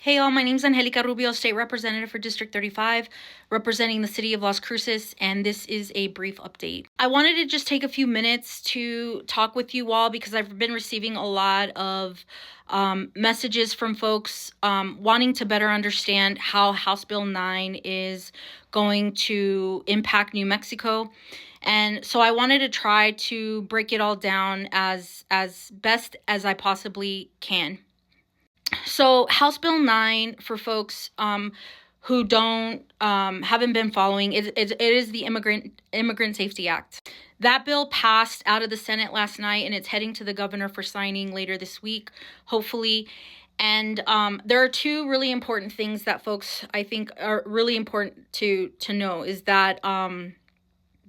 Hey all, my name's Angelica Rubio, State Representative for District 35, representing the City of Las Cruces, and this is a brief update. I wanted to just take a few minutes to talk with you all because I've been receiving a lot of messages from folks wanting to better understand how House Bill 9 is going to impact New Mexico. And so I wanted to try to break it all down as best as I possibly can. So House Bill 9, for folks who haven't been following, it is the Immigrant Safety Act. That bill passed out of the Senate last night, and it's heading to the governor for signing later this week, hopefully. And there are two really important things that folks, I think, are really important to know, is that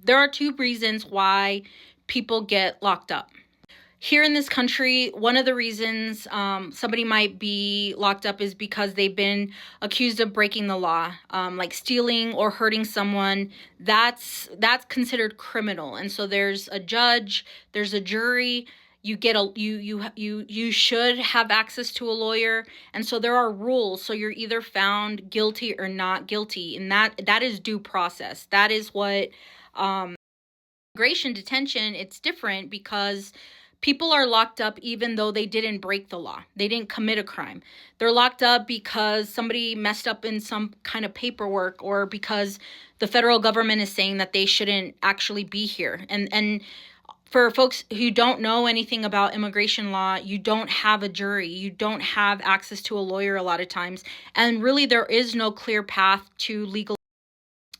there are two reasons why people get locked up. Here in this country, one of the reasons somebody might be locked up is because they've been accused of breaking the law, like stealing or hurting someone. That's considered criminal, and so there's a judge, there's a jury. You should have access to a lawyer, and so there are rules. So you're either found guilty or not guilty, and that is due process. That is what immigration detention. It's different because people are locked up even though they didn't break the law. They didn't commit a crime. They're locked up because somebody messed up in some kind of paperwork, or because the federal government is saying that they shouldn't actually be here. And for folks who don't know anything about immigration law, you don't have a jury. You don't have access to a lawyer a lot of times. And really, there is no clear path to legal.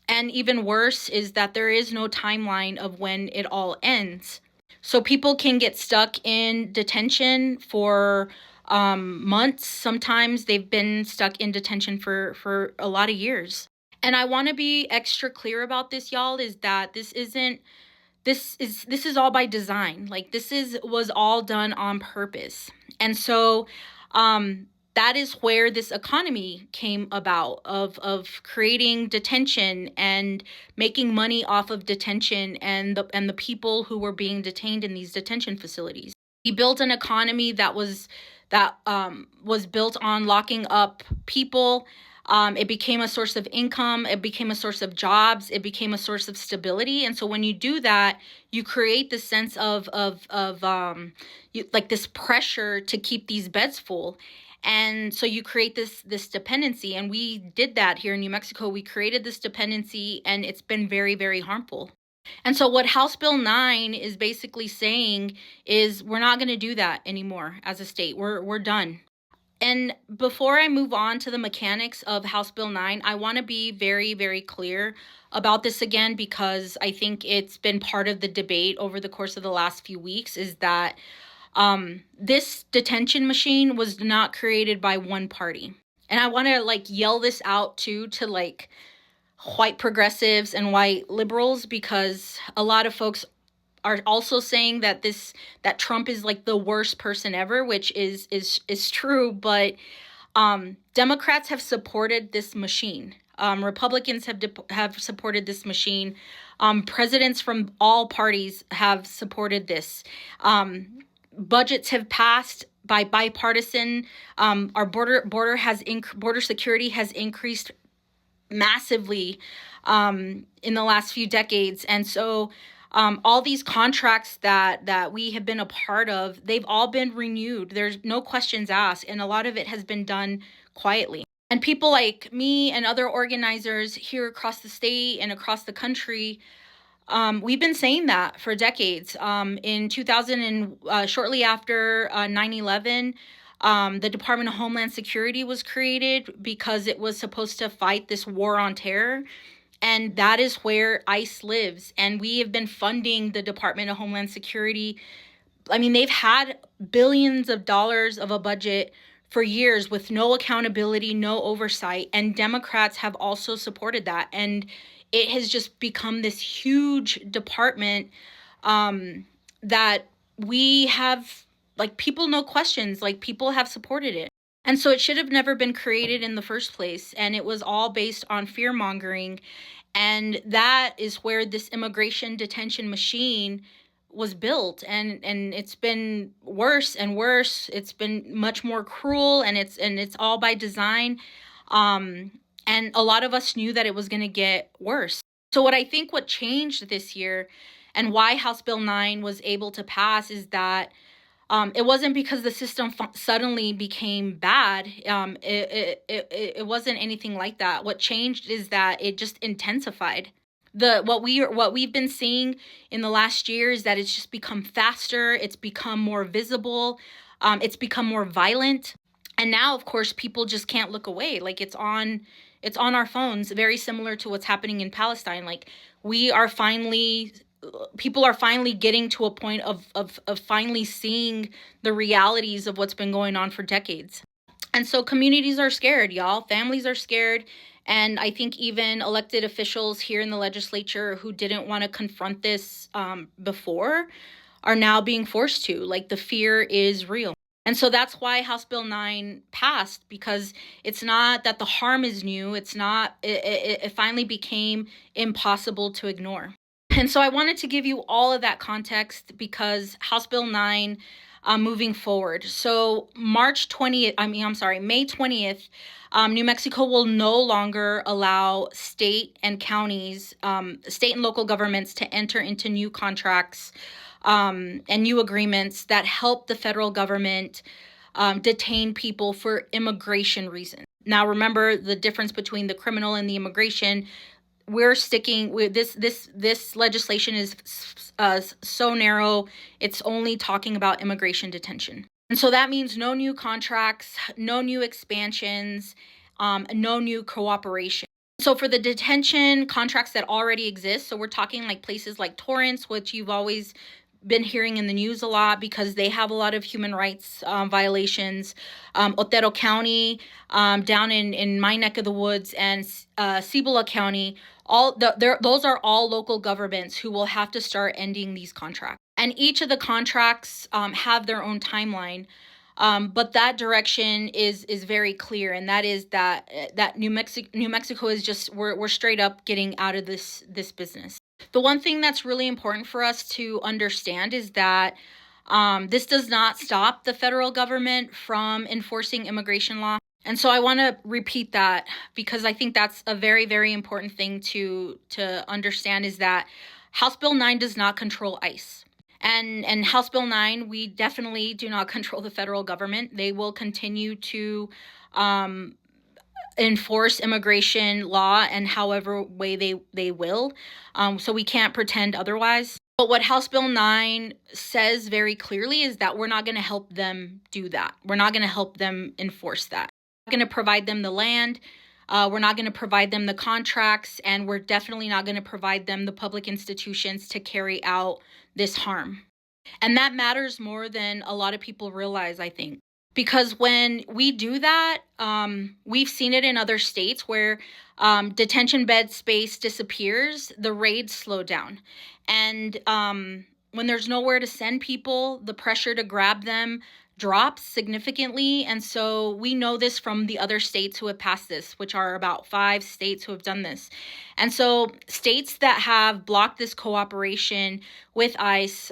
And even worse is that there is no timeline of when it all ends. So people can get stuck in detention for months. Sometimes they've been stuck in detention for a lot of years. And I want to be extra clear about this, y'all, is that this is all by design. Like, was all done on purpose. And so that is where this economy came about, of creating detention and making money off of detention and the people who were being detained in these detention facilities. He built an economy that was built on locking up people. It became a source of income. It became a source of jobs. It became a source of stability. And so when you do that, you create this sense of like this pressure to keep these beds full. And so you create this dependency. And we did that here in New Mexico. We created this dependency, and it's been very, very harmful. And so what House Bill 9 is basically saying is we're not going to do that anymore as a state. We're done. And before I move on to the mechanics of House Bill 9, I want to be very, very clear about this again, because I think it's been part of the debate over the course of the last few weeks, is that this detention machine was not created by one party. And I want to yell this out too to white progressives and white liberals, because a lot of folks are also saying that Trump is the worst person ever, which is true. But Democrats have supported this machine. Republicans have supported this machine. Presidents from all parties have supported this. Budgets have passed by bipartisan. Our border security has increased massively in the last few decades, and so all these contracts that we have been a part of, they've all been renewed. There's no questions asked, and a lot of it has been done quietly. And people like me and other organizers here across the state and across the country, we've been saying that for decades. In 2000 and shortly after 9/11, the Department of Homeland Security was created because it was supposed to fight this war on terror. And that is where ICE lives. And we have been funding the Department of Homeland Security. I mean, they've had billions of dollars of a budget for years with no accountability, no oversight. And Democrats have also supported that. And it has just become this huge department that we have, people, no questions, people have supported it. And so it should have never been created in the first place. And it was all based on fear mongering. And that is where this immigration detention machine was built, and it's been worse and worse. It's been much more cruel, and it's all by design. um and a lot of us knew that it was going to get worse. So what changed this year and why House Bill 9 was able to pass is that it wasn't because the system suddenly became bad. It wasn't anything like that. What changed is that it just intensified. What we've been seeing in the last year is that it's just become faster. It's become more visible. It's become more violent. And now, of course, people just can't look away. Like, it's on our phones, very similar to what's happening in Palestine. Like, we are finally people are finally getting to a point of finally seeing the realities of what's been going on for decades. And so communities are scared, y'all. Families are scared. And I think even elected officials here in the legislature who didn't want to confront this before are now being forced to. Like, the fear is real. And so that's why House Bill 9 passed, because it's not that the harm is new. It's not, it finally became impossible to ignore. And so I wanted to give you all of that context because House Bill 9, moving forward. So May 20th, New Mexico will no longer allow state and local governments to enter into new contracts and new agreements that help the federal government detain people for immigration reasons. Now, remember the difference between the criminal and the immigration. We're sticking with this legislation is so narrow. It's only talking about immigration detention. And so that means no new contracts, no new expansions, no new cooperation. So for the detention contracts that already exist, so we're talking like places like Torrance, which you've always been hearing in the news a lot because they have a lot of human rights violations. Otero County, down in my neck of the woods, and Cibola County, those are all local governments who will have to start ending these contracts. And each of the contracts have their own timeline. But that direction is very clear, and that is that New Mexico is just we're straight up getting out of this business. The one thing that's really important for us to understand is that this does not stop the federal government from enforcing immigration law. And so I want to repeat that because I think that's a very, very important thing to understand, is that House Bill 9 does not control ICE. And House Bill 9, we definitely do not control the federal government. They will continue to enforce immigration law and however way they will. So we can't pretend otherwise. But what House Bill 9 says very clearly is that we're not going to help them do that. We're not going to help them enforce that. We're not going to provide them the land. We're not going to provide them the contracts, and we're definitely not going to provide them the public institutions to carry out this harm. And that matters more than a lot of people realize, I think. Because when we do that, we've seen it in other states where detention bed space disappears, the raids slow down. And when there's nowhere to send people, the pressure to grab them drops significantly. And so we know this from the other states who have passed this, which are about 5 states who have done this. And so states that have blocked this cooperation with ICE,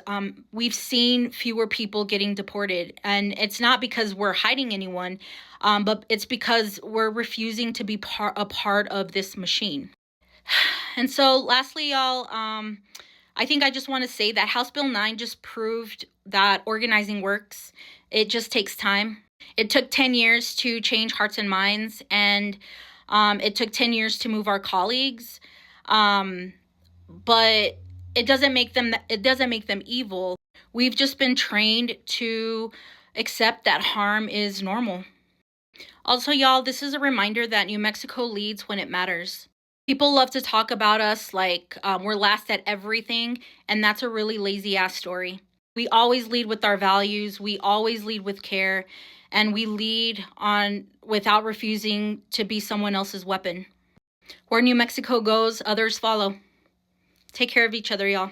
we've seen fewer people getting deported. And it's not because we're hiding anyone, but it's because we're refusing to be a part of this machine. And so lastly, y'all, I think I just want to say that House Bill 9 just proved that organizing works. It just takes time. It took 10 years to change hearts and minds, and it took 10 years to move our colleagues. But it doesn't make them evil. We've just been trained to accept that harm is normal. Also, y'all, this is a reminder that New Mexico leads when it matters. People love to talk about us like we're last at everything, and that's a really lazy-ass story. We always lead with our values, we always lead with care, and we lead on without refusing to be someone else's weapon. Where New Mexico goes, others follow. Take care of each other, y'all.